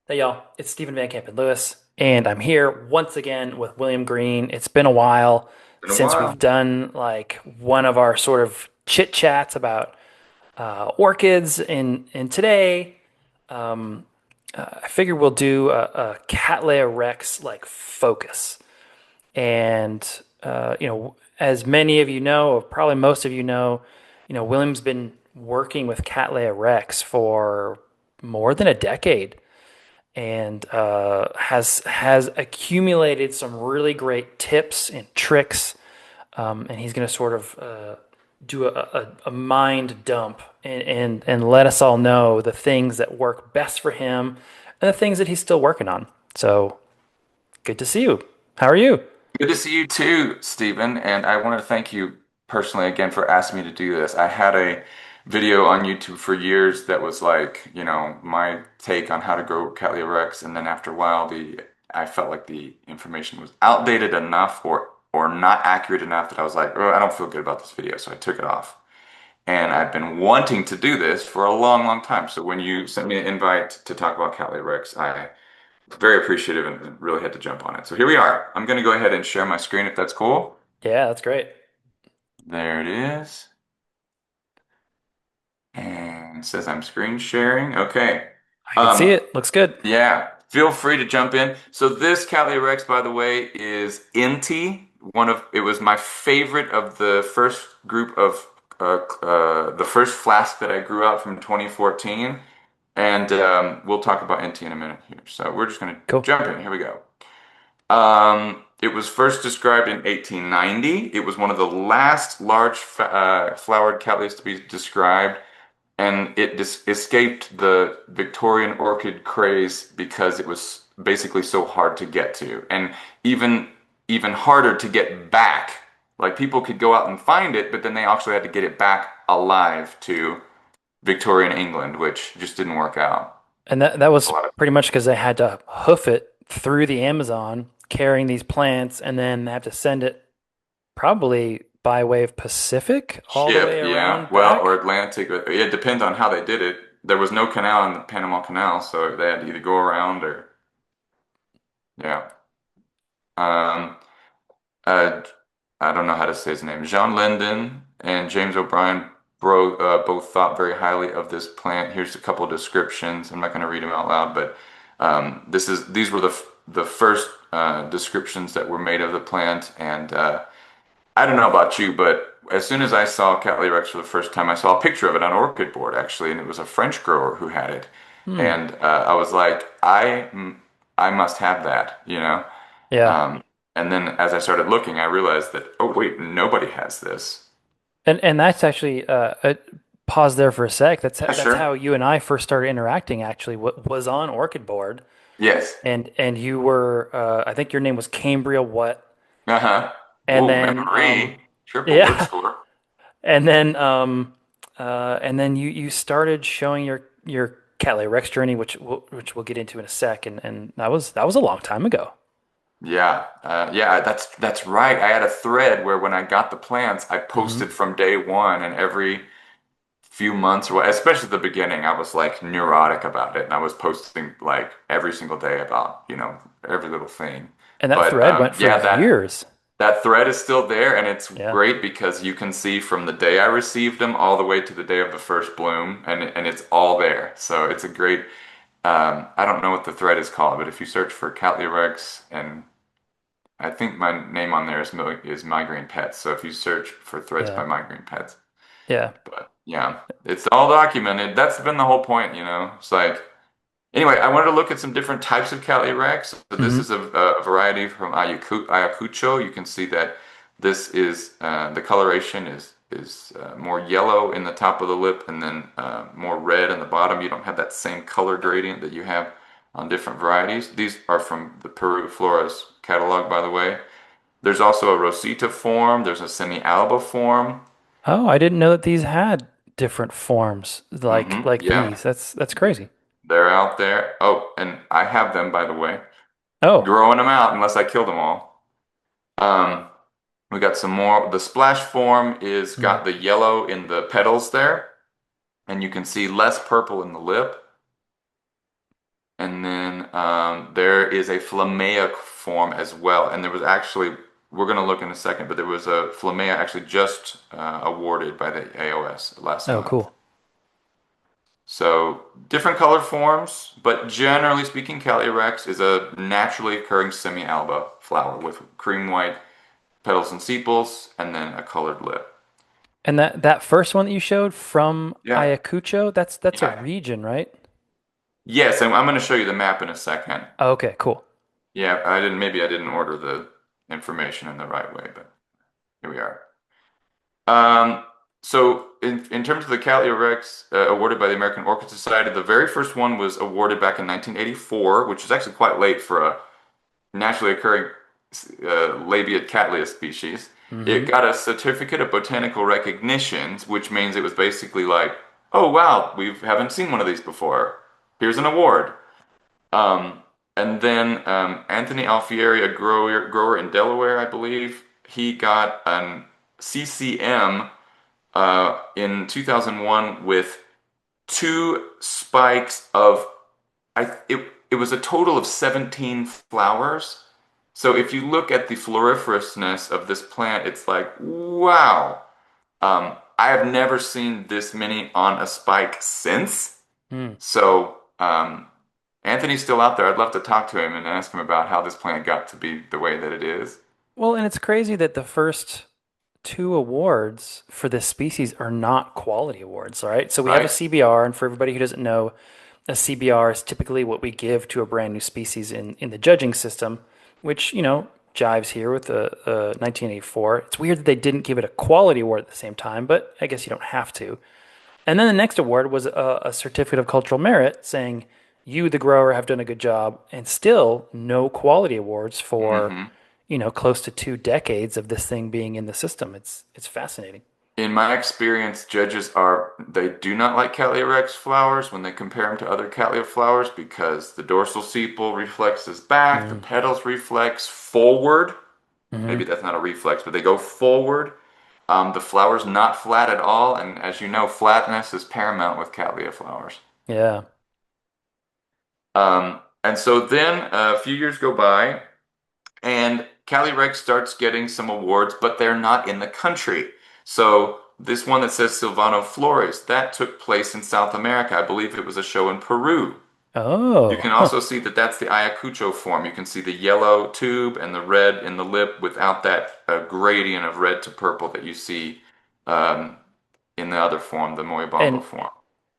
Hey y'all, it's Stephen Van Camp and Lewis, and I'm here once again with William Green. It's been a while Been a since we've while. done like one of our sort of chit chats about orchids, and today I figure we'll do a Cattleya Rex like focus. And as many of you know, or probably most of you know, William's been working with Cattleya Rex for more than a decade and has accumulated some really great tips and tricks. And he's going to sort of do a mind dump and let us all know the things that work best for him and the things that he's still working on. So good to see you. How are you? Good to see you too, Stephen. And I want to thank you personally again for asking me to do this. I had a video on YouTube for years that was like, my take on how to grow Cattleya Rex, and then after a while, the I felt like the information was outdated enough or not accurate enough that I was like, oh, I don't feel good about this video, so I took it off. And I've been wanting to do this for a long, long time. So when you sent me an invite to talk about Cattleya Rex, I very appreciative and really had to jump on it. So here we are. I'm going to go ahead and share my screen if that's cool. Yeah, that's great. There it is. And it says I'm screen sharing. Okay. I can see Um, it. Looks good. yeah, feel free to jump in. So this Cattleya Rex, by the way, is Inti. It was my favorite of the first group of the first flask that I grew out from 2014. And we'll talk about Inti in a minute here. So we're just going to Cool. jump in. Here we go. It was first described in 1890. It was one of the last large flowered cattleyas to be described, and it escaped the Victorian orchid craze because it was basically so hard to get to, and even harder to get back. Like people could go out and find it, but then they actually had to get it back alive to Victorian England, which just didn't work out. And that A was lot of pretty much because they had to hoof it through the Amazon, carrying these plants, and then they have to send it probably by way of Pacific all the Ship, way yeah. around Well, or back. Atlantic. It depends on how they did it. There was no canal in the Panama Canal, so they had to either go around or, yeah. Um, uh, I don't know how to say his name. Jean Linden and James O'Brien both thought very highly of this plant. Here's a couple of descriptions. I'm not going to read them out loud, but these were the first descriptions that were made of the plant, and I don't know about you, but as soon as I saw Cattleya Rex for the first time, I saw a picture of it on Orchid Board actually, and it was a French grower who had it, Hmm. and I was like, I must have that, you know. Yeah. Um, and then as I started looking, I realized that oh wait, nobody has this. And that's actually pause there for a sec. Yeah, That's how sure. you and I first started interacting. Actually, what was on Orchid Board, Yes. and you were I think your name was Cambria what, Uh-huh. and Whoa, then memory. Triple word yeah, score. and then you started showing your Cattleya Rex journey, which we'll get into in a sec, and that was a long time ago. Yeah, yeah, that's right. I had a thread where when I got the plants, I Hmm. posted from day one, and every few months or what, especially at the beginning, I was like neurotic about it, and I was posting like every single day about, every little thing. And that But thread went for yeah, years. that thread is still there, and it's Yeah. great because you can see from the day I received them all the way to the day of the first bloom, and it's all there. So it's a great. I don't know what the thread is called, but if you search for Cattleya Rex, and I think my name on there is Migraine Pets. So if you search for threads by Yeah. Migraine Pets. Yeah. But yeah, it's all documented. That's been the whole point, you know. It's like anyway, I wanted to look at some different types of Cattleya Rex. So this Hmm. is a variety from Ayacucho. You can see that this is the coloration is more yellow in the top of the lip and then more red in the bottom. You don't have that same color gradient that you have on different varieties. These are from the Peru Floras catalog, by the way. There's also a Rosita form. There's a semi-alba form. Oh, I didn't know that these had different forms like Yeah, these. That's crazy. they're out there. Oh, and I have them, by the way. Oh. Growing them out unless I kill them all. Um, we got some more. The splash form is Hmm. got the yellow in the petals there, and you can see less purple in the lip. And then There is a Flammea form as well, and there was actually we're going to look in a second, but there was a Flammea actually just awarded by the AOS last Oh, month. cool. So different color forms, but generally speaking, Cattleya rex is a naturally occurring semi-alba flower with cream white petals and sepals, and then a colored lip. And that first one that you showed from Yeah, Ayacucho, that's a yeah. region, right? Yes, I'm going to show you the map in a second. Oh, okay, cool. Yeah, maybe I didn't order the information in the right way, but here we are. Um, so in terms of the Cattleya Rex awarded by the American Orchid Society, the very first one was awarded back in 1984, which is actually quite late for a naturally occurring labiate Cattleya species. It Hmm. got a certificate of botanical recognition, which means it was basically like, oh wow, we haven't seen one of these before. Here's an award. Um, and then Anthony Alfieri, a grower in Delaware, I believe, he got an CCM in 2001 with two spikes of it was a total of 17 flowers. So if you look at the floriferousness of this plant, it's like, wow. I have never seen this many on a spike since. Hmm. So Anthony's still out there. I'd love to talk to him and ask him about how this plant got to be the way that it is. Well, and it's crazy that the first two awards for this species are not quality awards, all right? So we have a Right? CBR, and for everybody who doesn't know, a CBR is typically what we give to a brand new species in the judging system, which, jives here with the 1984. It's weird that they didn't give it a quality award at the same time, but I guess you don't have to. And then the next award was a certificate of cultural merit saying, you, the grower, have done a good job, and still no quality awards for, Hmm. close to 2 decades of this thing being in the system. It's fascinating. In my experience, they do not like Cattleya rex flowers when they compare them to other Cattleya flowers because the dorsal sepal reflexes back, the Mm. petals reflex forward. Maybe Hmm. that's not a reflex, but they go forward. The flower's not flat at all, and as you know, flatness is paramount with Cattleya flowers. Yeah. And so then a few years go by, and Cali Rex starts getting some awards, but they're not in the country. So this one that says Silvano Flores, that took place in South America. I believe it was a show in Peru. You Oh, can huh. also see that that's the Ayacucho form. You can see the yellow tube and the red in the lip without that gradient of red to purple that you see um, in the other form, the Moyobamba And form.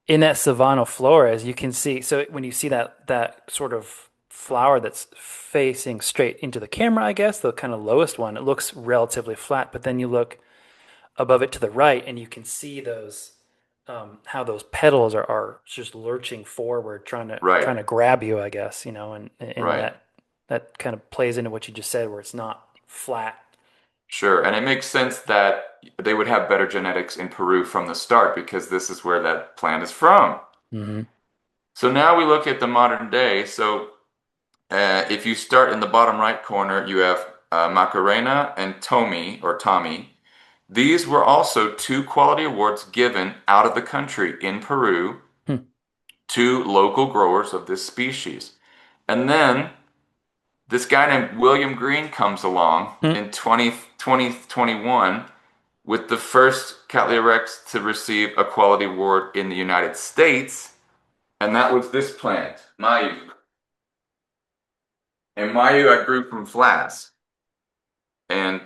in that Savannah Flores, you can see, so when you see that sort of flower that's facing straight into the camera, I guess, the kind of lowest one, it looks relatively flat, but then you look above it to the right and you can see those how those petals are just lurching forward, Right, trying to grab you, I guess, and right. that kind of plays into what you just said, where it's not flat. Sure. And it makes sense that they would have better genetics in Peru from the start because this is where that plant is from. Hmm. So now we look at the modern day. So if you start in the bottom right corner, you have Macarena and Tommy. These were also two quality awards given out of the country in Peru Hmm. to local growers of this species. And then this guy named William Green comes along Hmm. in 2021 with the first Cattleya rex to receive a quality award in the United States, and that was this plant, Mayu. And Mayu I grew from flats, and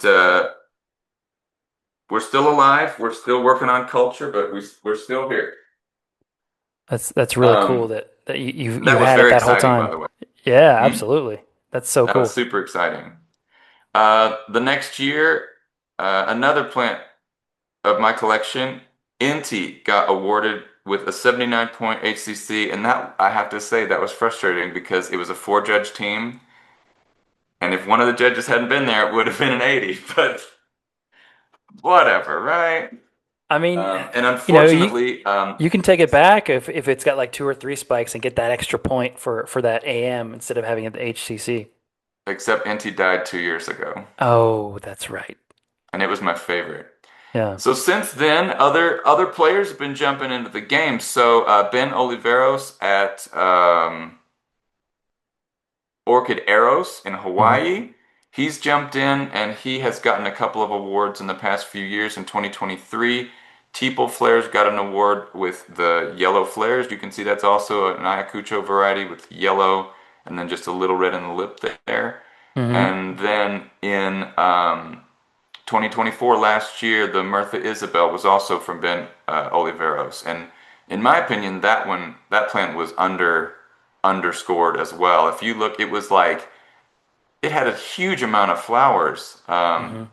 we're still alive. We're still working on culture, but we're still here. That's really cool Um, that you that was had it very that whole exciting, by time. the way. Yeah, Hmm? absolutely. That's so That was cool. super exciting. The next year, another plant of my collection, Inti got awarded with a 79 point HCC, and that I have to say that was frustrating because it was a four judge team, and if one of the judges hadn't been there, it would have been an 80. But whatever, right? I mean, And you know, you unfortunately, you can take it back if it's got like two or three spikes and get that extra point for that AM instead of having it the HCC. except Inti died 2 years ago, Oh, that's right. and it was my favorite. Yeah. So since then, other players have been jumping into the game. So Ben Oliveros at orchid Eros in Hmm. Hawaii. He's jumped in and he has gotten a couple of awards in the past few years. In 2023, Teeple Flares got an award with the yellow flares. You can see that's also an Ayacucho variety with yellow and then just a little red in the lip there. Hmm. And then in 2024, last year, the Mirtha Isabel was also from Ben Oliveros. And in my opinion, that plant was underscored as well. If you look, it was like it had a huge amount of flowers Hmm.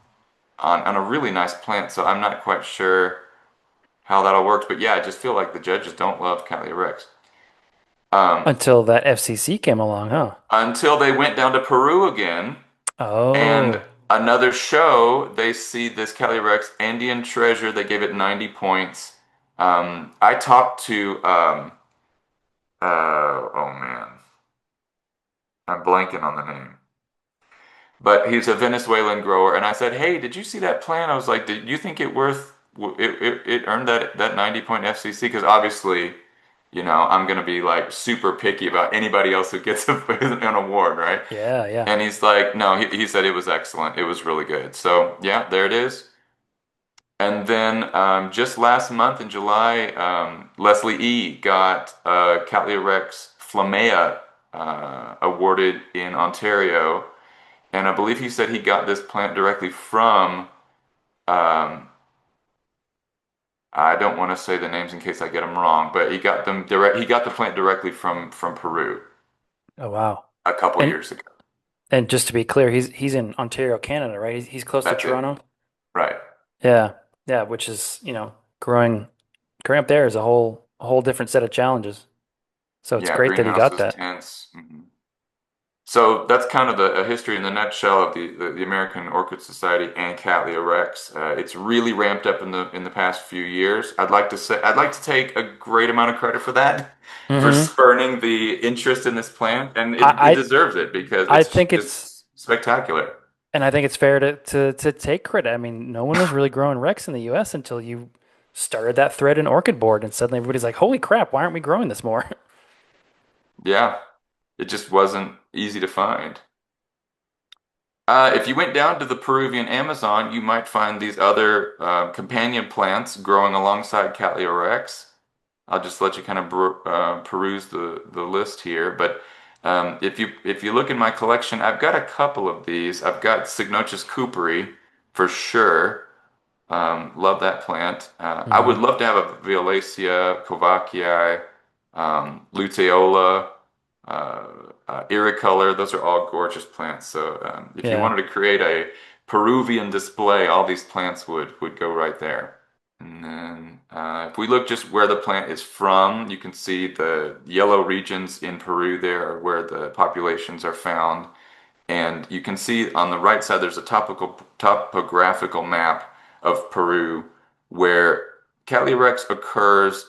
on a really nice plant. So I'm not quite sure how that all works. But yeah, I just feel like the judges don't love Cattleya Rex. Um, Until that FCC came along, huh? until they went down to Peru again. And Oh, another show, they see this Cattleya Rex Andean Treasure. They gave it 90 points. I talked to, oh man, I'm blanking on the name. But he's a Venezuelan grower, and I said, "Hey, did you see that plant?" I was like, "Did you think it worth it earned that 90 point FCC?" Because obviously, I'm gonna be like super picky about anybody else who gets an award, right? yeah, yeah. And he's like, "No," he said it was excellent. It was really good. So yeah, there it is. And then just last month in July, Leslie E. got Cattleya Rex Flammea awarded in Ontario. And I believe he said he got this plant directly from, um, I don't want to say the names in case I get them wrong, but he got the plant directly from Peru Oh, wow. a couple And years ago. and just to be clear, he's in Ontario, Canada, right? He's close to That's it. Toronto. Right. Yeah, yeah. Which is, growing up there is a whole different set of challenges. So it's Yeah, great that he got greenhouses, that. tents. So that's kind of a history in the nutshell of the American Orchid Society and Cattleya Rex. It's really ramped up in the past few years. I'd like to take a great amount of credit for that, for Hmm. spurning the interest in this plant, and it I deserves it because I it's think it's just spectacular. and I think it's fair to take credit. I mean, no one was really growing Rex in the US until you started that thread in Orchid Board, and suddenly everybody's like, "Holy crap, why aren't we growing this more?" Yeah, it just wasn't easy to find. If you went down to the Peruvian Amazon, you might find these other companion plants growing alongside Cattleya rex. I'll just let you kind of peruse the list here. But if you look in my collection, I've got a couple of these. I've got Cycnochus cooperi for sure. Love that plant. I would Hmm. love to have a Violacea, Kovachii, Luteola, uh, Iricolor. Those are all gorgeous plants. So if you Yeah. wanted to create a Peruvian display, all these plants would go right there. And then if we look just where the plant is from, you can see the yellow regions in Peru there are where the populations are found. And you can see on the right side, there's a topographical map of Peru where Cattleya rex occurs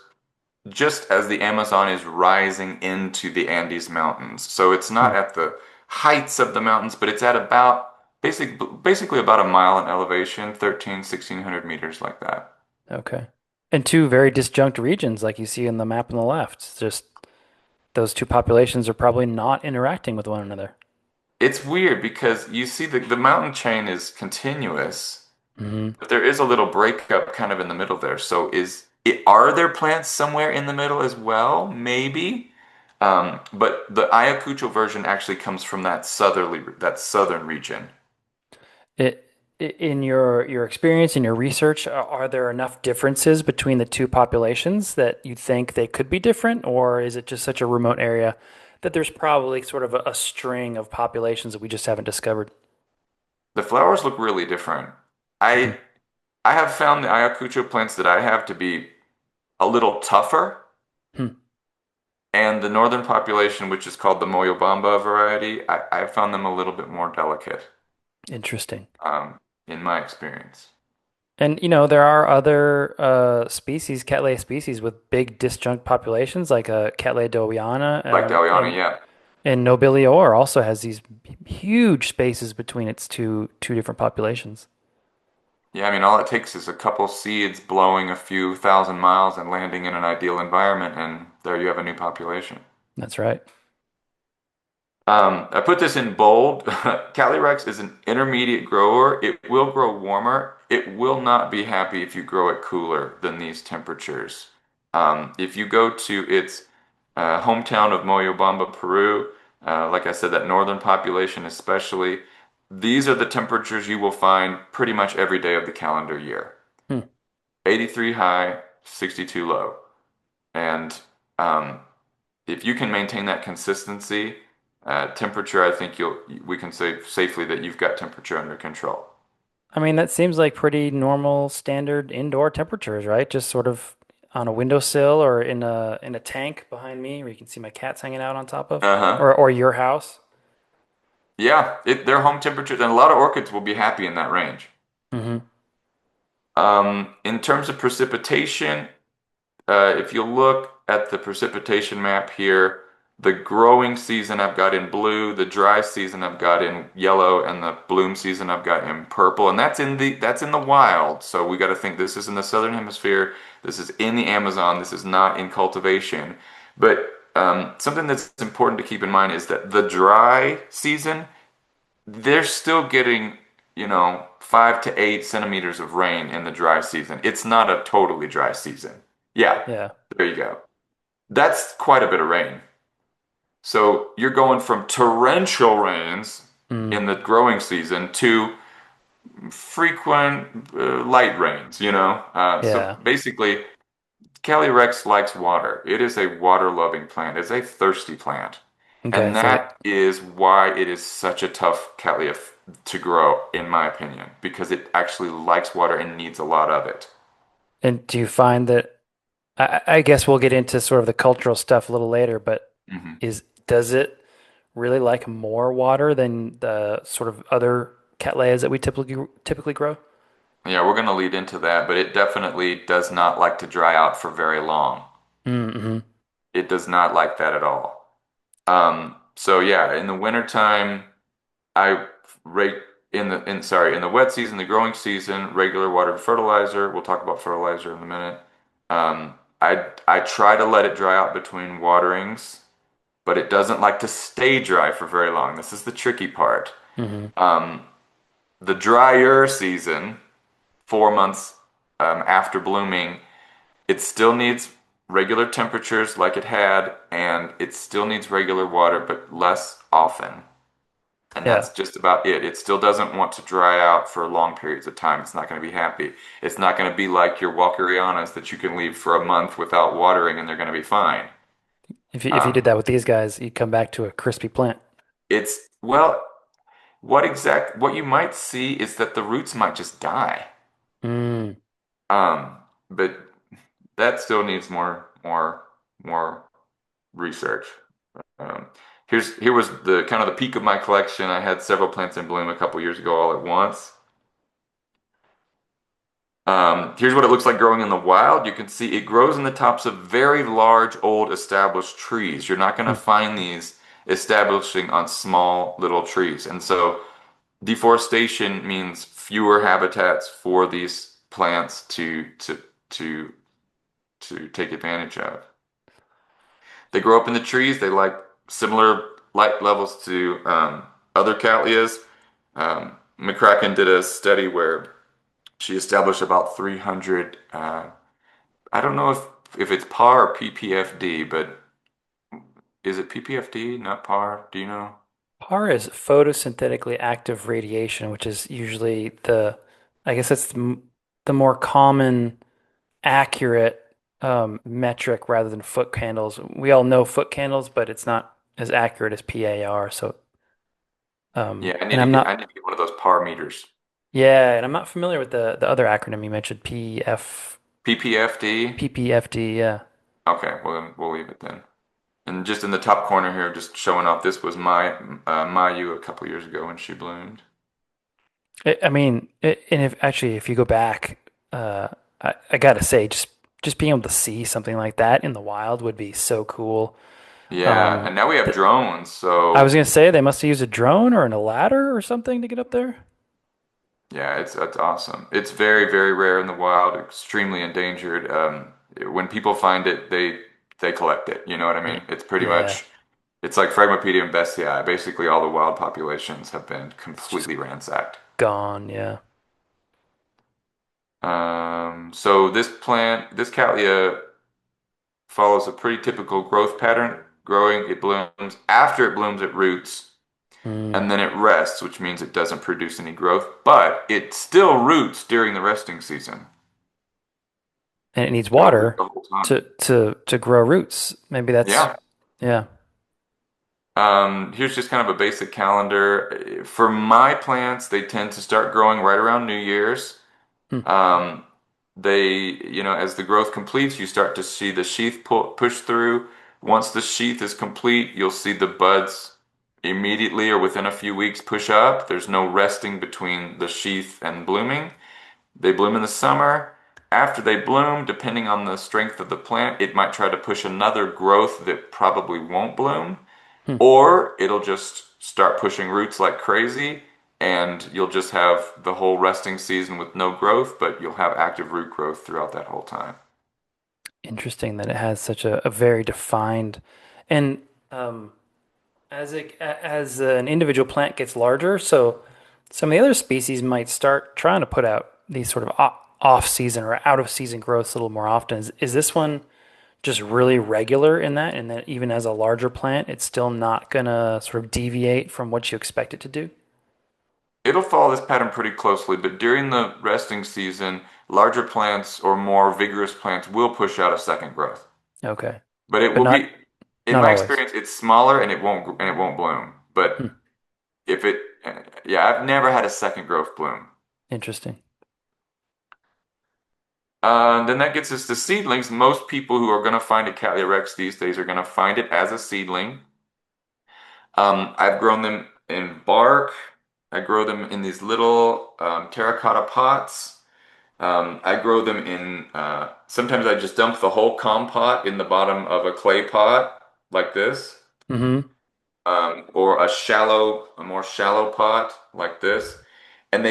just as the Amazon is rising into the Andes Mountains. So it's Hmm. not at the heights of the mountains, but it's at about basically about a mile in elevation, 1,600 meters like that. Okay. And two very disjunct regions, like you see in the map on the left. It's just those two populations are probably not interacting with one another. It's weird because you see the mountain chain is continuous, Hmm. but there is a little breakup kind of in the middle there. So are there plants somewhere in the middle as well? Maybe. But the Ayacucho version actually comes from that southern region. It, in your experience in your research, are there enough differences between the two populations that you think they could be different, or is it just such a remote area that there's probably sort of a string of populations that we just haven't discovered? The flowers look really different. Hmm. I I have found the Ayacucho plants that I have to be a little tougher, Hmm. and the northern population, which is called the Moyobamba variety, I found them a little bit more delicate, Interesting. in my experience. And there are other species, Cattleya species, with big disjunct populations, like Cattleya dowiana, Like Daliana, yeah. and Nobilior also has these huge spaces between its two different populations. Yeah, I mean, all it takes is a couple seeds blowing a few thousand miles and landing in an ideal environment, and there you have a new population. That's right. I put this in bold. Calyrex is an intermediate grower. It will grow warmer. It will not be happy if you grow it cooler than these temperatures. If you go to its hometown of Moyobamba, Peru, like I said, that northern population especially, these are the temperatures you will find pretty much every day of the calendar year. Hmm. 83 high, 62 low. And um, if you can maintain that consistency, temperature, I think we can say safely that you've got temperature under control. I mean, that seems like pretty normal standard indoor temperatures, right? Just sort of on a windowsill or in a tank behind me where you can see my cats hanging out on top of, Uh-huh. or your house. Yeah, their home temperatures, and a lot of orchids will be happy in that range. Hmm. In terms of precipitation, if you look at the precipitation map here, the growing season I've got in blue, the dry season I've got in yellow, and the bloom season I've got in purple. And that's in the wild. So we got to think this is in the southern hemisphere. This is in the Amazon. This is not in cultivation. But something that's important to keep in mind is that the dry season, they're still getting, 5 to 8 centimeters of rain in the dry season. It's not a totally dry season. Yeah, Yeah. there you go. That's quite a bit of rain. So you're going from torrential rains Mm. in the growing season to frequent light rains, So Yeah. basically, Calyrex likes water. It is a water-loving plant. It's a thirsty plant. Okay. And So, that is why it is such a tough Cattleya to grow, in my opinion, because it actually likes water and needs a lot of it. and do you find that, I guess we'll get into sort of the cultural stuff a little later, but Mhm. does it really like more water than the sort of other cattleyas that we typically grow? Yeah, we're going to lead into that, but it definitely does not like to dry out for very long. Mm-hmm. It does not like that at all. So yeah, in the wintertime, I rate in the wet season, the growing season, regular water fertilizer. We'll talk about fertilizer in a minute. I try to let it dry out between waterings, but it doesn't like to stay dry for very long. This is the tricky part. Mm-hmm. Um, the drier season, 4 months after blooming, it still needs regular temperatures like it had, and it still needs regular water, but less often. And Yeah. that's just about it. It still doesn't want to dry out for long periods of time. It's not going to be happy. It's not going to be like your Walkerianas that you can leave for a month without watering and they're going to be fine. If you did Um, that with these guys, you'd come back to a crispy plant. well, what you might see is that the roots might just die. Mm. Um, but that still needs more research. Um, here was the kind of the peak of my collection. I had several plants in bloom a couple years ago all at once. Here's what it looks like growing in the wild. You can see it grows in the tops of very large, old, established trees. You're not going to Hmm. find these establishing on small little trees. And so deforestation means fewer habitats for these plants to to take advantage of. They grow up in the trees. They like similar light levels to other Cattleyas. McCracken did a study where she established about 300. I don't know if it's PAR or PPFD, but is it PPFD, not PAR? Do you know? PAR is photosynthetically active radiation, which is usually I guess it's the more common, accurate metric rather than foot candles. We all know foot candles, but it's not as accurate as PAR. So, Yeah, I need and to I'm get I not, need to get one of those PAR meters. yeah, and I'm not familiar with the other acronym you mentioned, PPFD. PPFD. Yeah. Okay, well then we'll leave it then. And just in the top corner here, just showing off, this was my Mayu a couple years ago when she bloomed. I mean, and if you go back, uh, I gotta say, just being able to see something like that in the wild would be so cool. Yeah, Um, and now we have th drones, I was so gonna say they must have used a drone or a ladder or something to get up there. yeah, that's awesome. It's very, very rare in the wild, extremely endangered. When people find it, they collect it. You know what I Yeah. mean? It's pretty Yeah. much. It's like Phragmopedium bestii. Basically, all the wild populations have been It's just completely ransacked. gone. Yeah. So this Cattleya follows a pretty typical growth pattern. Growing, it blooms. After it blooms, it roots, Mm. and then it rests, which means it doesn't produce any growth, but it still roots during the resting season. And it needs It'll root water the whole time. to grow roots. Maybe that's Yeah. yeah. Here's just kind of a basic calendar. For my plants, they tend to start growing right around New Year's. Hmm. Um, as the growth completes, you start to see the sheath push through. Once the sheath is complete, you'll see the buds immediately or within a few weeks push up. There's no resting between the sheath and blooming. They bloom in the summer. After they bloom, depending on the strength of the plant, it might try to push another growth that probably won't bloom, Hmm. or it'll just start pushing roots like crazy, and you'll just have the whole resting season with no growth, but you'll have active root growth throughout that whole time. Interesting that it has such a very defined and um as an individual plant gets larger, so some of the other species might start trying to put out these sort of off season or out of season growths a little more often. Is this one just really regular in that even as a larger plant, it's still not gonna sort of deviate from what you expect it to do? It'll follow this pattern pretty closely, but during the resting season, larger plants or more vigorous plants will push out a second growth. Okay. But it But will be, in not my always. experience, it's smaller and it won't bloom. Hmm. But if it, yeah, I've never had a second growth bloom. Interesting. Then that gets us to seedlings. Most people who are going to find a Cattleya rex these days are going to find it as a seedling. I've grown them in bark. I grow them in these little terracotta pots. I grow them in, sometimes I just dump the whole compost in the bottom of a clay pot like this, Hmm. or a more shallow pot like this. And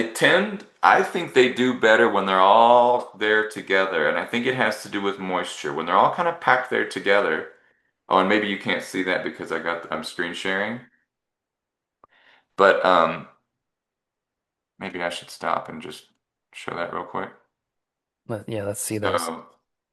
I think they do better when they're all there together. And I think it has to do with moisture. When they're all kind of packed there together. Oh, and maybe you can't see that because I'm screen sharing. But maybe I should stop and just show that real quick. Yeah, let's see those. So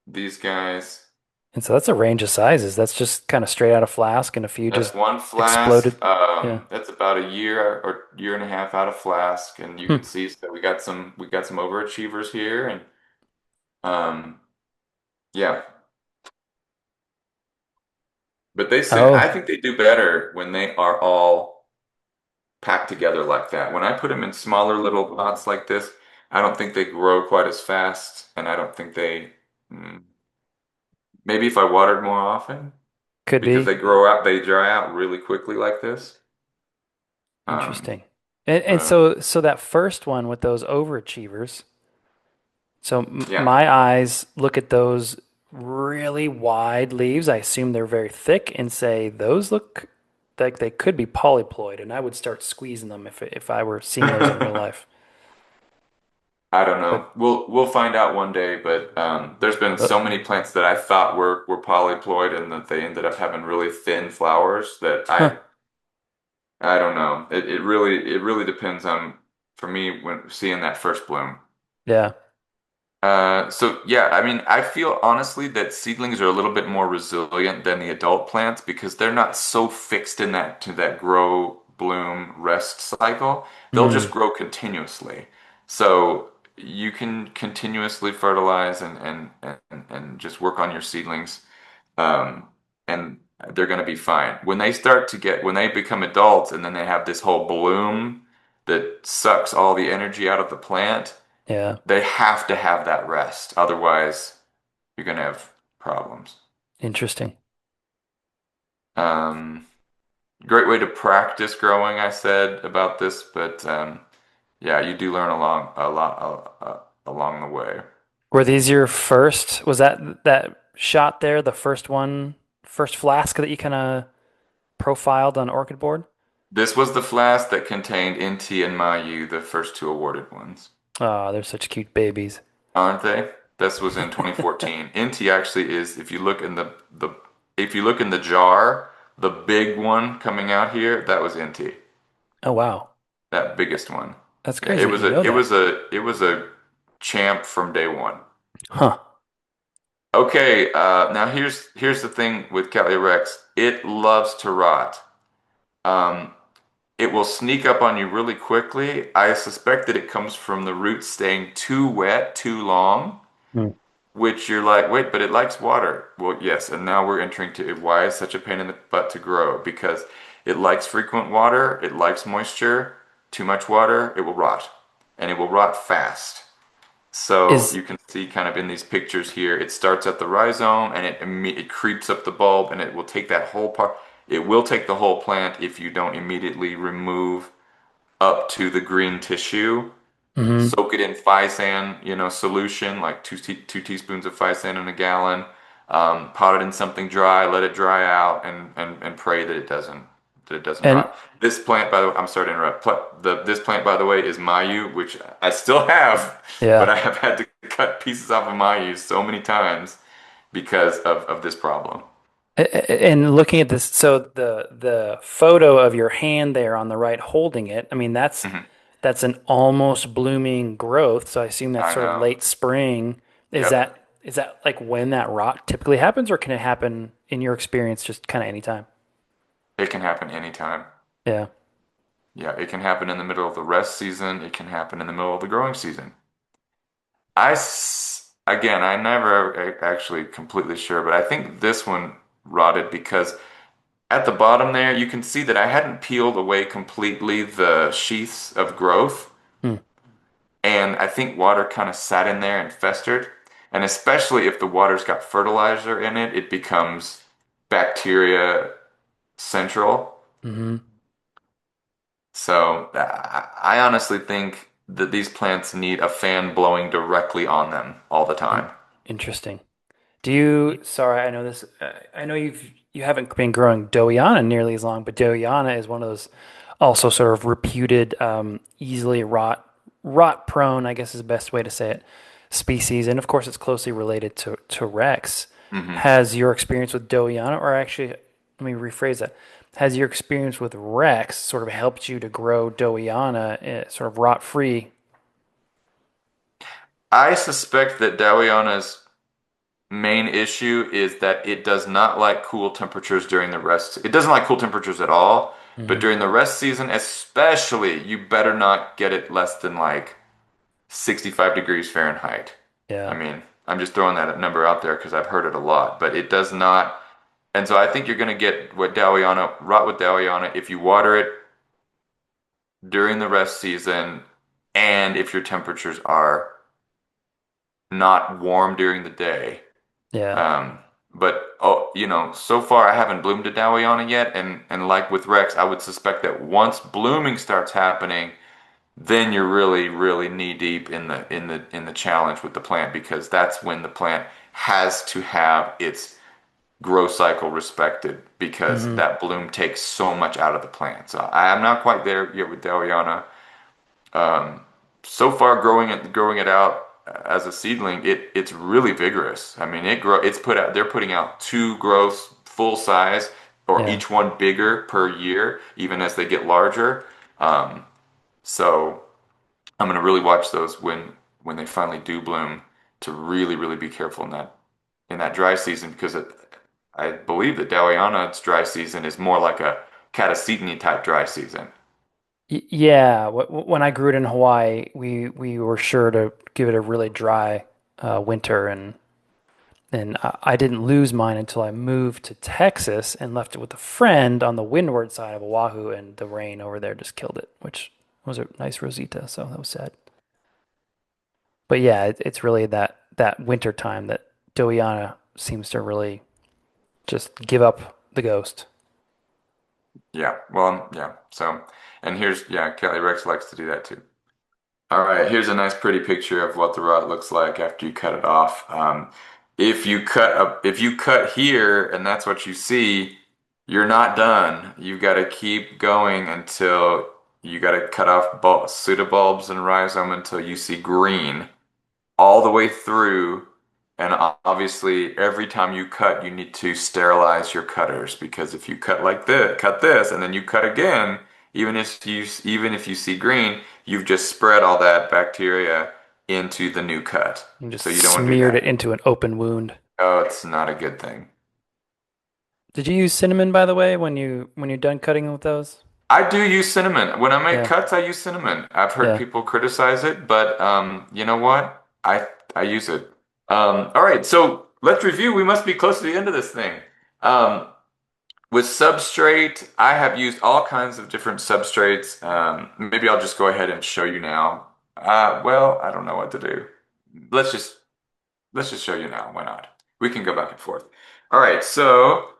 these guys, And so that's a range of sizes. That's just kind of straight out of flask, and a few that's just one flask. exploded. Yeah. That's about a year or year and a half out of flask, and you Hmm. can see that we got some overachievers here, and um, yeah. But I Oh, think they do better when they are all packed together like that. When I put them in smaller little pots like this, I don't think they grow quite as fast, and I don't think mm, maybe if I watered more often, could because be. they dry out really quickly like this. Um, Interesting. And but so that first one with those overachievers. So yeah, my eyes look at those really wide leaves. I assume they're very thick and say those look like they could be polyploid, and I would start squeezing them if I were seeing those in real I life. don't know. But We'll find out one day. But there's been uh, so many plants that I thought were polyploid, and that they ended up having really thin flowers that huh, I don't know. It really depends on for me when seeing that first bloom. yeah. So yeah, I mean, I feel honestly that seedlings are a little bit more resilient than the adult plants because they're not so fixed in that grow, bloom, rest cycle. They'll just Mm, grow continuously. So you can continuously fertilize and just work on your seedlings, um, and they're going to be fine. When they become adults and then they have this whole bloom that sucks all the energy out of the plant, yeah. they have to have that rest. Otherwise, you're going to have problems. Interesting. Um, Great way to practice growing, I said about this, but yeah, you do learn a lot along the way. Were these your first? Was that shot there the first one, first flask that you kind of profiled on Orchid Board? This was the flask that contained NT and Mayu, the first two awarded ones, Oh, they're such cute babies. aren't they? This was in 2014. NT actually is, if you look in the jar, The big one coming out here, that was NT. Oh wow, That biggest one. that's Yeah, crazy that you know that. it was a champ from day one. Huh? Okay, now here's the thing with Cattleya Rex. It loves to rot. Um, it will sneak up on you really quickly. I suspect that it comes from the roots staying too wet too long, Hmm. which you're like, wait, but it likes water. Well, yes, and now we're entering to why is such a pain in the butt to grow? Because it likes frequent water, it likes moisture, too much water, it will rot, and it will rot fast. So Is you can see kind of in these pictures here, it starts at the rhizome and it creeps up the bulb and it will take that whole part. It will take the whole plant if you don't immediately remove up to the green tissue. hmm Soak it in Physan, solution, like two teaspoons of Physan in a gallon. Pot it in something dry, let it dry out, and pray that it doesn't and rot. This plant, by the way, I'm sorry to interrupt. This plant, by the way, is Mayu, which I still have, but yeah. I have had to cut pieces off of Mayu so many times because of this problem. And looking at this, so the photo of your hand there on the right holding it, I mean Mhm. that's an almost blooming growth. So I assume that's I sort of know. late spring. Yep. Is that like when that rot typically happens, or can it happen in your experience just kind of anytime? It can happen anytime. Yeah. Yeah, it can happen in the middle of the rest season. It can happen in the middle of the growing season. Again, I never actually completely sure, but I think this one rotted because at the bottom there, you can see that I hadn't peeled away completely the sheaths of growth, Hmm. and I think water kind of sat in there and festered. And especially if the water's got fertilizer in it, it becomes bacteria central. hmm So I honestly think that these plants need a fan blowing directly on them all the In time. interesting. Do you, sorry, I know this, I know you haven't been growing Dowiana nearly as long, but Dowiana is one of those also sort of reputed, easily rot prone, I guess is the best way to say it, species. And of course, it's closely related to Rex. Hmm. Has your experience with Dowiana, or actually, let me rephrase that, has your experience with Rex sort of helped you to grow Dowiana, sort of rot free? I suspect that Daliana's main issue is that it does not like cool temperatures during the rest. It doesn't like cool temperatures at all, but Hmm. during the rest season, especially, you better not get it less than like 65 degrees Fahrenheit. I Yeah. mean, I'm just throwing that number out there because I've heard it a lot, but it does not. And so I think you're going to get what Daliana, rot with Daliana if you water it during the rest season and if your temperatures are not warm during the day. Yeah. Um, but oh, so far I haven't bloomed a Dowiana yet, and like with Rex, I would suspect that once blooming starts happening, then you're really, really knee deep in the challenge with the plant because that's when the plant has to have its growth cycle respected because hmm that bloom takes so much out of the plant. So I am not quite there yet with Dowiana. So far growing it out as a seedling, it's really vigorous. I mean, it's put out they're putting out two growths full size or Yeah. each one bigger per year, even as they get larger. So I'm gonna really watch those when they finally do bloom to really, really be careful in that dry season because I believe that Daliana's dry season is more like a Catasetini type dry season. Yeah, when I grew it in Hawaii, we were sure to give it a really dry winter, and I didn't lose mine until I moved to Texas and left it with a friend on the windward side of Oahu, and the rain over there just killed it, which was a nice Rosita, so that was sad. But yeah, it's really that winter time that Doiana seems to really just give up the ghost. Yeah, well, yeah. So, and Kelly Rex likes to do that too. All right, here's a nice pretty picture of what the rut looks like after you cut it off. If you cut here and that's what you see, you're not done. You've got to keep going until you got to cut off pseudobulbs and rhizome until you see green all the way through And obviously, every time you cut, you need to sterilize your cutters because if you cut this, and then you cut again, even if you see green, you've just spread all that bacteria into the new cut. And just So you don't want to do smeared it that. into an open wound. Oh, it's not a good thing. Did you use cinnamon, by the way, when you're done cutting with those? I do use cinnamon. When I make Yeah, cuts, I use cinnamon. I've heard yeah. people criticize it, but you know what? I use it. All right, so let's review. We must be close to the end of this thing. Um, with substrate, I have used all kinds of different substrates. Maybe I'll just go ahead and show you now. Well, I don't know what to do. Let's just let's just show you now. Why not? We can go back and forth. All right, so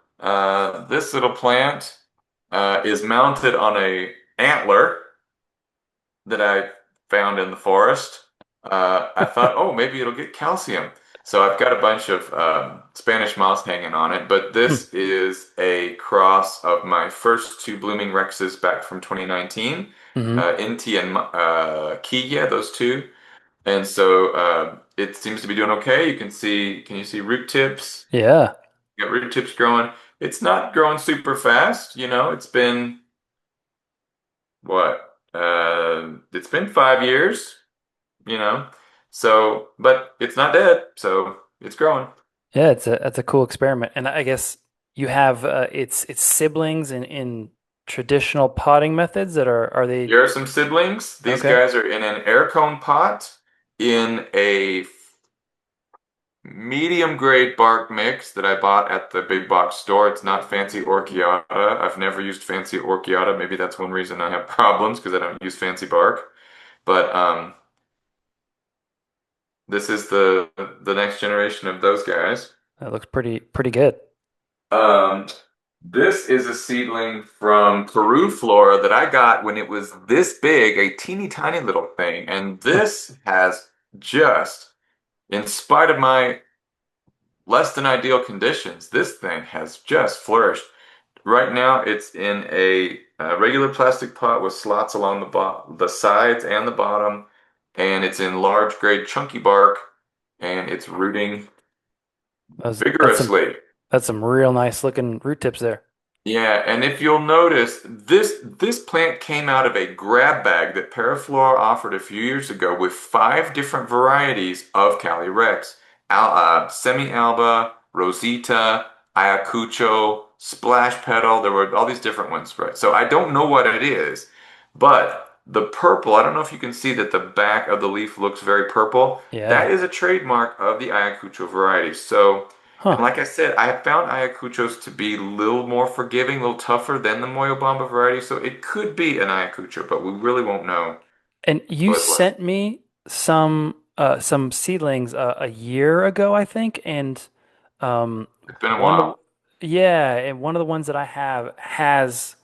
this little plant is mounted on a antler that I found in the forest. I thought, oh, maybe it'll get calcium. So I've got a bunch of Spanish moss hanging on it, but Hmm. this is a cross of my first two blooming Rexes back from 2019, Hmm. Inti and Kia, those two. And so it seems to be doing okay. Can you see root tips? Yeah. You got root tips growing. It's not growing super fast, you know. It's been what? It's been 5 years, you know. So, but it's not dead, so it's growing. Yeah, it's a cool experiment. And I guess you have its siblings in traditional potting methods that are they Here are some siblings. These okay? guys are in an air cone pot in a medium grade bark mix that I bought at the big box store. It's not fancy orchiata. I've never used fancy orchiata. Maybe that's one reason I have problems because I don't use fancy bark. But this is the next generation of those guys. That looks pretty good. Um, this is a seedling from Peru, Flora that I got when it was this big, a teeny tiny little thing. And this has just, in spite of my less than ideal conditions, this thing has just flourished. Right now, it's in a regular plastic pot with slots along the sides and the bottom, and it's in large grade chunky bark, and it's rooting That's some vigorously. that's some real nice looking root tips there. Yeah, and if you'll notice, this plant came out of a grab bag that Paraflora offered a few years ago with five different varieties of Cali Rex. Semi-alba, Rosita, Ayacucho, Splash Petal. There were all these different ones, right? So I don't know what it is, but the purple, I don't know if you can see that the back of the leaf looks very purple. Yeah. That is a trademark of the Ayacucho variety. So and Huh. like I said, I have found Ayacuchos to be a little more forgiving, a little tougher than the Moyobamba variety, so it could be an Ayacucho, but we really won't know And you until it's left. sent me some seedlings a year ago, I think, and um It's been a one of while. yeah, and one of the ones that I have has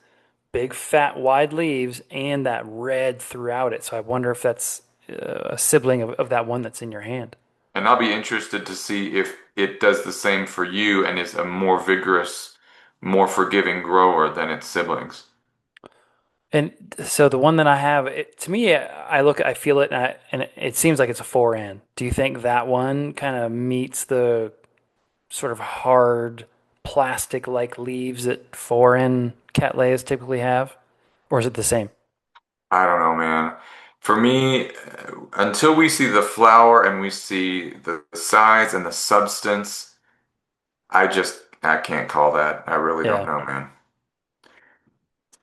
big fat wide leaves and that red throughout it. So I wonder if that's a sibling of that one that's in your hand. And I'll be interested to see if it does the same for you and is a more vigorous, more forgiving grower than its siblings. And so the one that I have, to me, I feel it, and it seems like it's a 4N. Do you think that one kind of meets the sort of hard plastic-like leaves that 4N Cattleyas typically have, or is it the same? I don't know, man. For me, until we see the flower and we see the size and the substance, I can't call that. I really don't Yeah. know, man.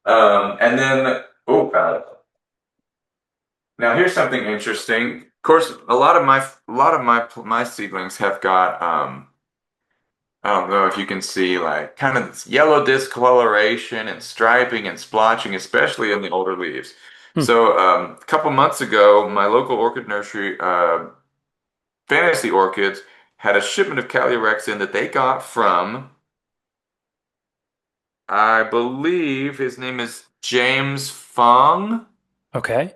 And then, oh God. Now here's something interesting. Of course, a lot of my seedlings have got I don't know if you can see like kind of this yellow discoloration and striping and splotching, especially in the older leaves. Hmm. So a couple months ago, my local orchid nursery, Fantasy Orchids, had a shipment of Calyrex in that they got from, I believe his name is James Fong. Okay.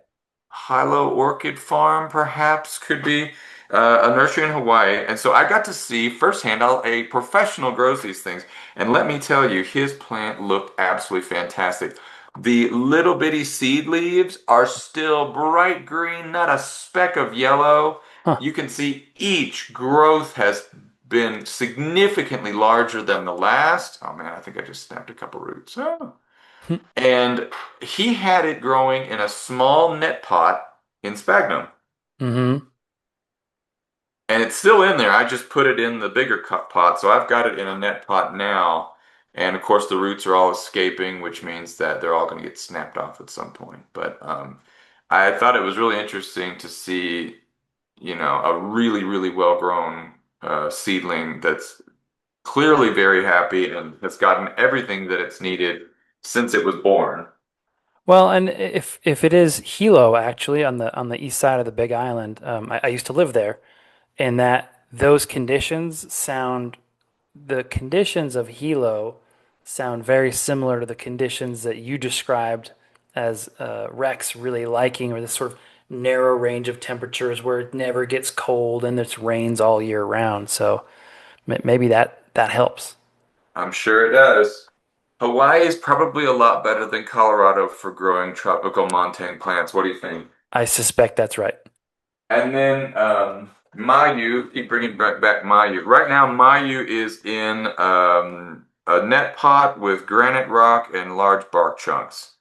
Hilo Orchid Farm, perhaps, could be a nursery in Hawaii. And so I got to see firsthand how a professional grows these things. And let me tell you, his plant looked absolutely fantastic. The little bitty seed leaves are still bright green, not a speck of yellow. Huh. you can see each growth has been significantly larger than the last. Oh man, I think I just snapped a couple roots. Oh. And he had it growing in a small net pot in sphagnum. Mm-hmm. And it's still in there. I just put it in the bigger cup pot. So I've got it in a net pot now. And of course, the roots are all escaping, which means that they're all going to get snapped off at some point. But I thought it was really interesting to see, a really, really well-grown seedling that's clearly very happy and has gotten everything that it's needed since it was born. Well, and if it is Hilo actually on the east side of the Big Island, I used to live there, and that those conditions sound the conditions of Hilo sound very similar to the conditions that you described as Rex really liking, or this sort of narrow range of temperatures where it never gets cold and it's rains all year round. So maybe that helps. I'm sure it does. Hawaii is probably a lot better than Colorado for growing tropical montane plants. What do you think? I suspect that's right. And then Mayu, keep bringing back Mayu. Right now, Mayu is in a net pot with granite rock and large bark chunks.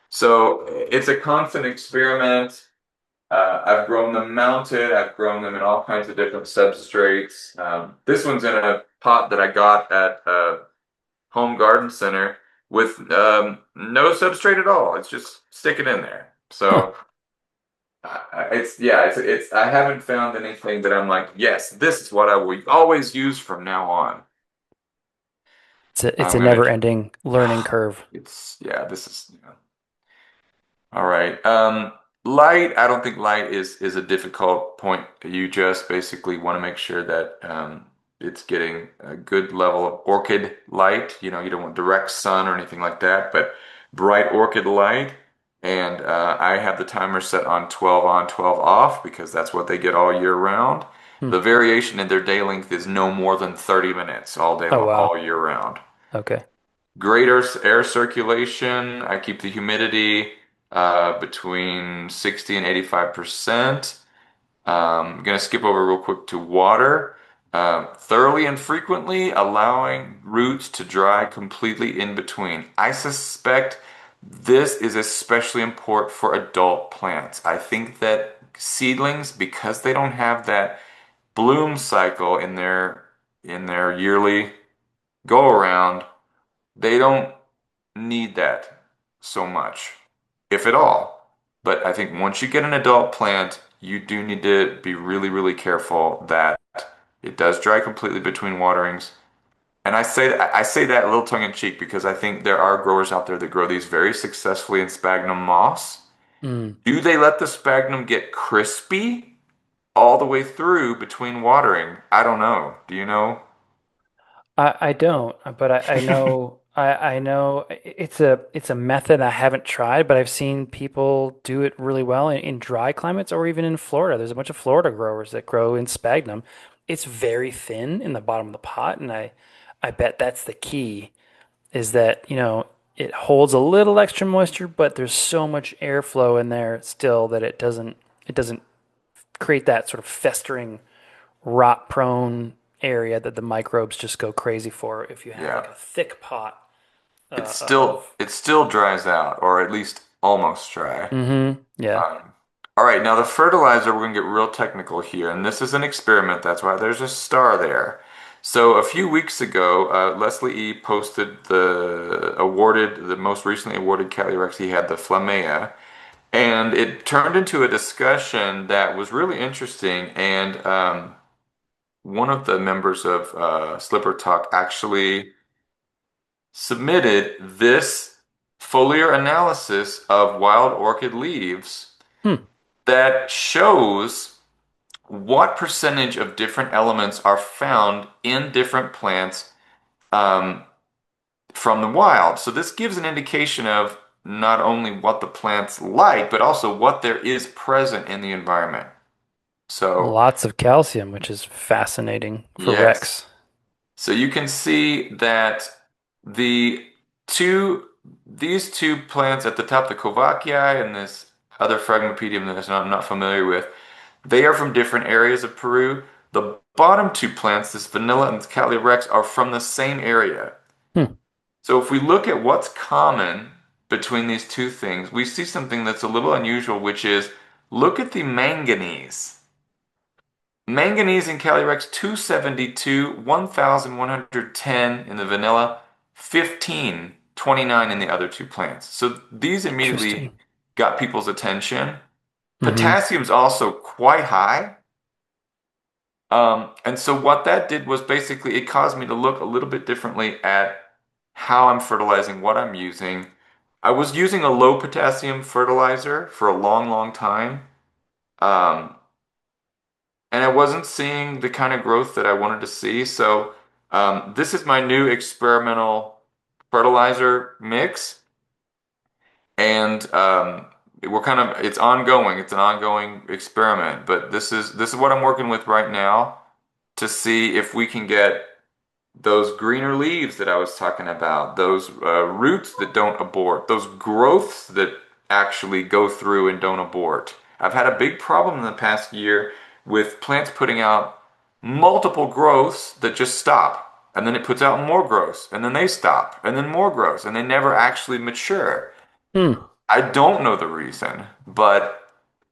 So it's a constant experiment. I've grown them mounted. I've grown them in all kinds of different substrates. This one's in a pot that I got at Home Garden Center with no substrate at all. It's just stick it in there. Huh. So it's I haven't found anything that I'm like, yes, this is what I will always use from now on. It's I'm a gonna, never-ending learning curve. this is, all right. Light, I don't think light is a difficult point. You just basically want to make sure that it's getting a good level of orchid light. You don't want direct sun or anything like that, but bright orchid light. And I have the timer set on 12 on, 12 off because that's what they get all year round. Hmm. The variation in their day length is no more than 30 minutes all day Oh long, wow. all year round. Okay. Greater air circulation. I keep the humidity between 60 and 85%. I'm going to skip over real quick to water. Thoroughly and frequently, allowing roots to dry completely in between. I suspect this is especially important for adult plants. I think that seedlings, because they don't have that bloom cycle in their yearly go around, they don't need that so much, if at all. But I think once you get an adult plant, you do need to be really, really careful that it does dry completely between waterings. And I say that a little tongue in cheek because I think there are growers out there that grow these very successfully in sphagnum moss. Mm. Do they let the sphagnum get crispy all the way through between watering? I don't know. Do you know? I don't, but I know it's a method I haven't tried, but I've seen people do it really well in dry climates or even in Florida. There's a bunch of Florida growers that grow in sphagnum. It's very thin in the bottom of the pot, and I bet that's the key is that, it holds a little extra moisture, but there's so much airflow in there still that it doesn't create that sort of festering rot prone area that the microbes just go crazy for if you have Yeah. like a thick pot It's still of it still dries out, or at least almost dry. yeah. All right, now the fertilizer, we're gonna get real technical here, and this is an experiment. That's why there's a star there. So a few weeks ago, Leslie E. posted the most recently awarded Cattleya. He had the Flammea, and it turned into a discussion that was really interesting. And one of the members of Slipper Talk actually submitted this foliar analysis of wild orchid leaves Hmm. that shows what percentage of different elements are found in different plants um, from the wild. So this gives an indication of not only what the plants like, but also what there is present in the environment. So Lots of calcium, which is fascinating for yes. Rex. So you can see that the two these two plants at the top, the Kovaceae and this other Phragmipedium that I'm not familiar with, They are from different areas of Peru. The bottom two plants, this vanilla and Cattleya rex, are from the same area. Hmm. So if we look at what's common between these two things, we see something that's a little unusual, which is look at the manganese. Manganese in Calyrex 272, 1110 in the vanilla, 1529 in the other two plants. So these immediately Interesting. got people's attention. Hmm. Potassium's also quite high. And so what that did was basically it caused me to look a little bit differently at how I'm fertilizing, what I'm using. I was using a low potassium fertilizer for a long, long time. Um, and I wasn't seeing the kind of growth that I wanted to see. So this is my new experimental fertilizer mix, and we're kind of it's ongoing. It's an ongoing experiment, but this is what I'm working with right now to see if we can get those greener leaves that I was talking about, those roots that don't abort, those growths that actually go through and don't abort. I've had a big problem in the past year with plants putting out multiple growths that just stop. And then it puts out more growths, and then they stop, and then more growths, and they never actually mature. Hmm. I don't know the reason, but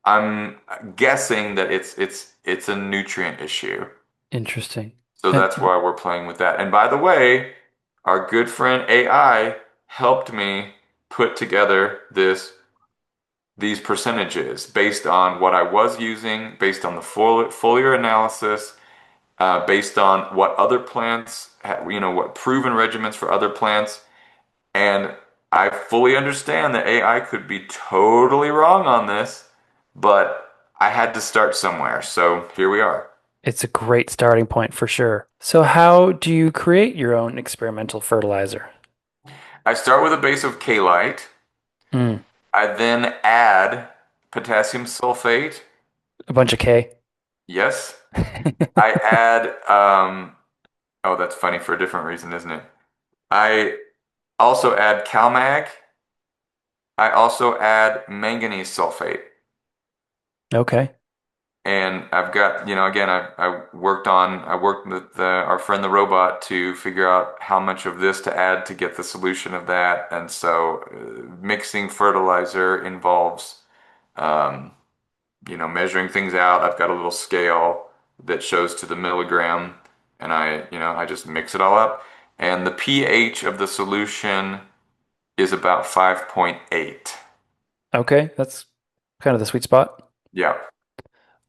I'm guessing that it's a nutrient issue. Interesting. So that's And why we're playing with that. And by the way, our good friend AI helped me put together these percentages based on what I was using, based on the foliar analysis, based on what other plants, what proven regimens for other plants. And I fully understand that AI could be totally wrong on this, but I had to start somewhere. So here we are. it's a great starting point for sure. So how do you create your own experimental fertilizer? I start with a base of Kalite. Mm. I then add potassium sulfate. A bunch of K. Yes. I add, oh, that's funny for a different reason, isn't it? I also add CalMag. I also add manganese sulfate. Okay. And I've got, again, I worked with our friend the robot to figure out how much of this to add to get the solution of that. And so mixing fertilizer involves, um, measuring things out. I've got a little scale that shows to the milligram, and I just mix it all up. And the pH of the solution is about 5.8. Okay. That's kind of the sweet spot. Yeah,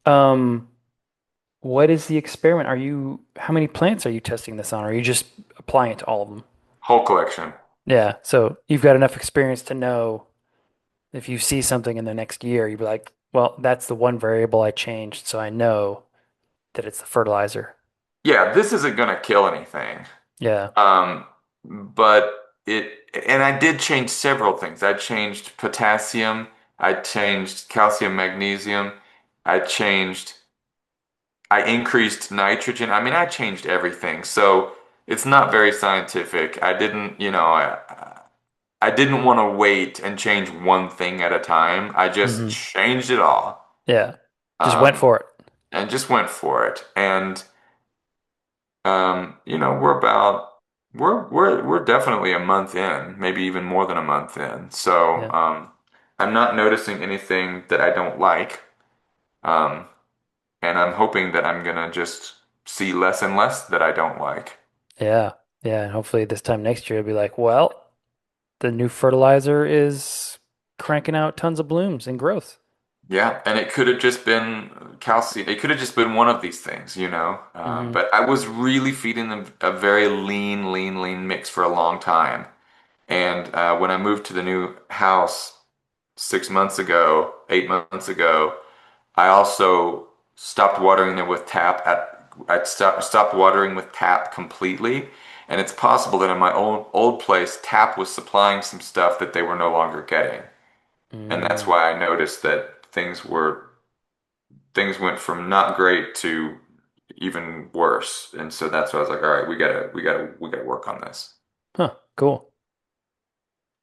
Um, what is the experiment? How many plants are you testing this on? Or are you just applying it to all of them? whole collection. Yeah. So you've got enough experience to know if you see something in the next year, you'd be like, well, that's the one variable I changed. So I know that it's the fertilizer. Yeah, this isn't gonna kill anything. Yeah. Um, and I did change several things. I changed potassium, I changed calcium, magnesium, I changed I increased nitrogen. I mean, I changed everything. So it's not very scientific. I didn't want to wait and change one thing at a time. I just Hmm. changed it all. Yeah. Just went Um, for it. and just went for it. And we're definitely a month in, maybe even more than a month in. So Yeah. I'm not noticing anything that I don't like. Um, and I'm hoping that I'm gonna just see less and less that I don't like. Yeah. Yeah. And hopefully this time next year, it'll be like, well, the new fertilizer is cranking out tons of blooms and growth. Yeah, and it could have just been calcium. It could have just been one of these things, Hmm. But I was really feeding them a very lean, lean, lean mix for a long time. And when I moved to the new house 6 months ago, 8 months ago, I also stopped watering them with tap. I stopped watering with tap completely. And it's possible that in my old place, tap was supplying some stuff that they were no longer getting. And that's Mm. why I noticed that things went from not great to even worse. And so that's why I was like, all right, we gotta work on this. Huh. Cool.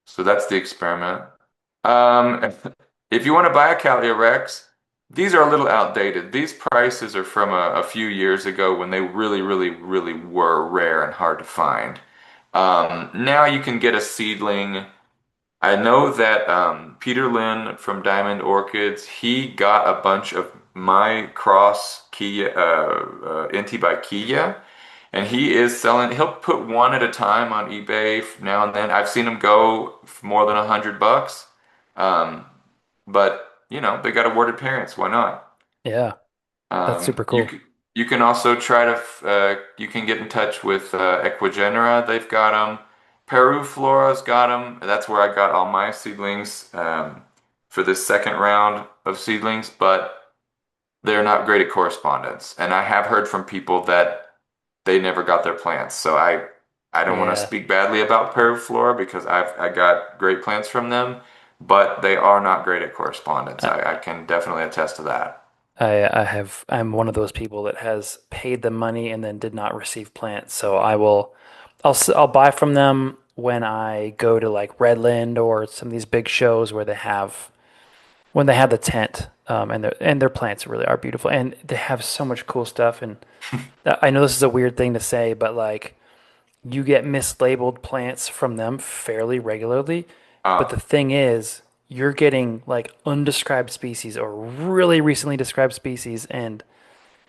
So that's the experiment. Um, if you want to buy a Cattleya Rex, these are a little outdated. These prices are from a few years ago when they really, really, really were rare and hard to find. Now you can get a seedling. I know that Peter Lynn from Diamond Orchids, he got a bunch of my cross Kia, Inti by Kia, and he is selling. He'll put one at a time on eBay now and then. I've seen him go for more than $100. Um, but they got awarded parents. Why not? Yeah, that's super You cool. you can also try to you can get in touch with Equigenera. They've got them. Peru Flora's got them. That's where I got all my seedlings for this second round of seedlings, but they're not great at correspondence. And I have heard from people that they never got their plants. So I don't want to Yeah. speak badly about Peru Flora because I got great plants from them, but they are not great at correspondence. I, I can definitely attest to that. I'm one of those people that has paid the money and then did not receive plants. So I'll buy from them when I go to like Redland or some of these big shows where when they have the tent. And their plants really are beautiful, and they have so much cool stuff. And I know this is a weird thing to say, but like you get mislabeled plants from them fairly regularly. But Uh, the thing is, you're getting like undescribed species or really recently described species, and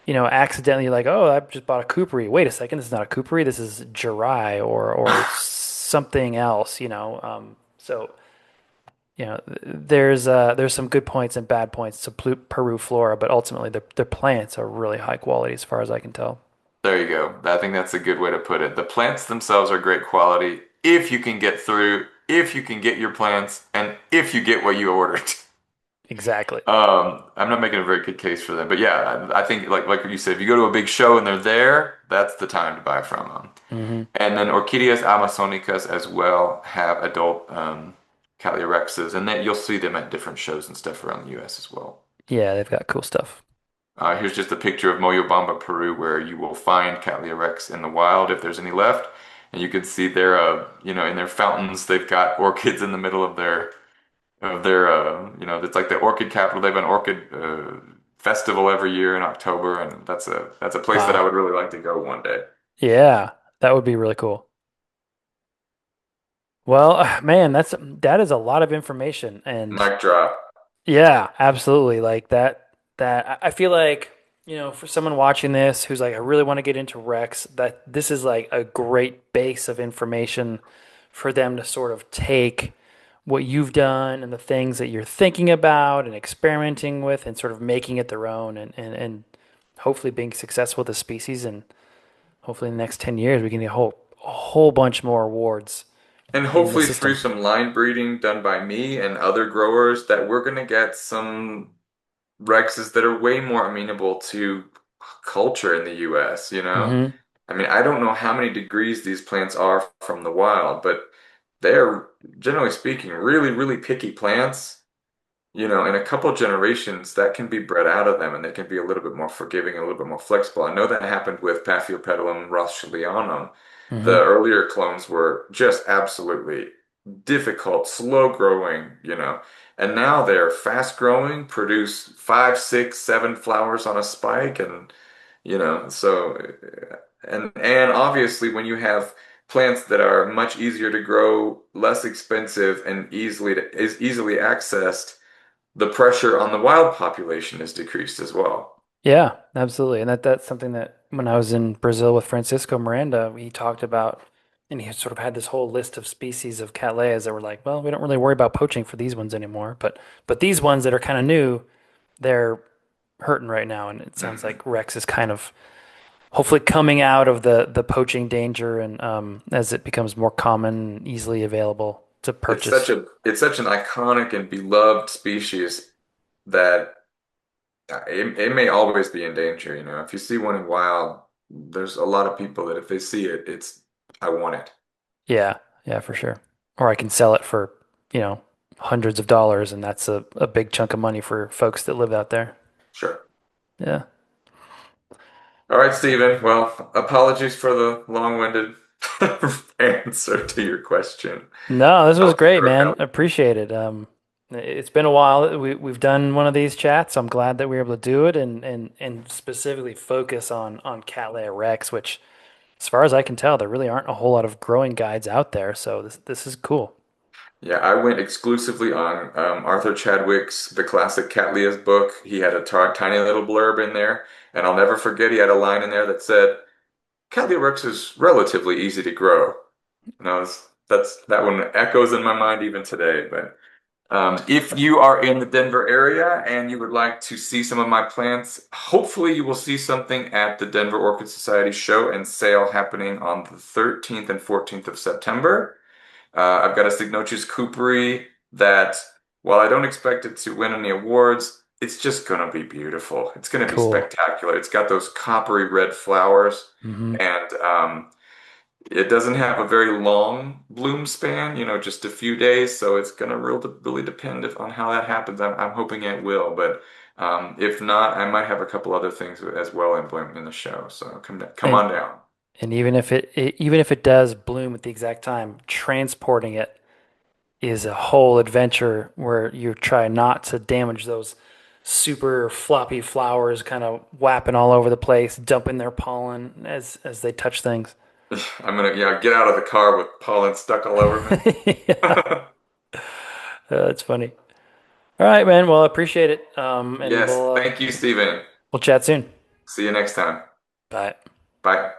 accidentally you're like, oh, I just bought a Coopery. Wait a second, this is not a Coopery. This is Jirai or something else. So there's some good points and bad points to Peru flora, but ultimately the plants are really high quality as far as I can tell. There you go. I think that's a good way to put it. The plants themselves are great quality if you can get through, if you can get your plants, and if you get what you ordered. Exactly. I'm not making a very good case for them, but yeah, I think like what you said, if you go to a big show and they're there, that's the time to buy from them. Hmm. And then Orchideas amazonicas as well have adult Cattleya rexes, and then you'll see them at different shows and stuff around the U.S. as well. Yeah, they've got cool stuff. Here's just a picture of Moyobamba, Peru, where you will find Cattleya rex in the wild if there's any left. And you can see their, in their fountains, they've got orchids in the middle of their, it's like the orchid capital. They have an orchid festival every year in October, and that's a place that I Wow. would really like to go one day. Yeah, that would be really cool. Well, man, that is a lot of information, and Mic drop. yeah, absolutely. Like I feel like, for someone watching this who's like, I really want to get into Rex, that this is like a great base of information for them to sort of take what you've done and the things that you're thinking about and experimenting with and sort of making it their own and hopefully being successful with the species. And hopefully in the next 10 years we can get a whole bunch more awards And in the hopefully through system. some line breeding done by me and other growers that we're going to get some Rexes that are way more amenable to culture in the US, you know? Hmm. I mean, I don't know how many degrees these plants are from the wild, but they're generally speaking really, really picky plants. In a couple generations, that can be bred out of them and they can be a little bit more forgiving, a little bit more flexible. I know that happened with Paphiopedilum rothschildianum. The Hmm. earlier clones were just absolutely difficult, slow growing. And now they're fast growing, produce five, six, seven flowers on a spike, and obviously when you have plants that are much easier to grow, less expensive, and is easily accessed, the pressure on the wild population is decreased as well. Yeah, absolutely. And that's something that when I was in Brazil with Francisco Miranda, he talked about, and he sort of had this whole list of species of Cattleyas that were like, well, we don't really worry about poaching for these ones anymore, but these ones that are kind of new, they're hurting right now. And it sounds Mhm. like Rex is kind of hopefully coming out of the poaching danger, and as it becomes more common and easily available to purchase. It's such an iconic and beloved species that it may always be in danger. If you see one in wild, there's a lot of people that if they see it, it's I want it. Yeah, yeah, for sure. Or I can sell it for, you know, hundreds of dollars, and that's a big chunk of money for folks that live out there. Sure. Yeah. All right, Stephen. Well, apologies for the long-winded answer to your question. No, this was Hope great, it man. helped. Appreciate it. It's been a while that we've done one of these chats. I'm glad that we were able to do it and specifically focus on Cattleya Rex, which, as far as I can tell, there really aren't a whole lot of growing guides out there. So this is cool. Yeah, I went exclusively on Arthur Chadwick's The Classic Cattleyas book. He had a tiny little blurb in there, and I'll never forget he had a line in there that said, Cattleya Rex is relatively easy to grow. And that one echoes in my mind even today. But if you are in the Denver area and you would like to see some of my plants, hopefully you will see something at the Denver Orchid Society show and sale happening on the 13th and 14th of September. I've got a Signochus cooperi that, while I don't expect it to win any awards, it's just gonna be beautiful. It's gonna be Cool. spectacular. It's got those coppery red flowers, Hmm. and it doesn't have a very long bloom span, just a few days. So it's gonna really depend on how that happens. I'm hoping it will, but if not, I might have a couple other things as well in bloom in the show. So come And on down. and even if it does bloom at the exact time, transporting it is a whole adventure where you try not to damage those super floppy flowers kind of whapping all over the place, dumping their pollen as they touch things. I'm gonna, yeah, get out of the car with pollen stuck all over me. Yeah, that's funny. All right, man. Well, I appreciate it. And Yes, thank you, Stephen. we'll chat soon. See you next time. Bye. Bye.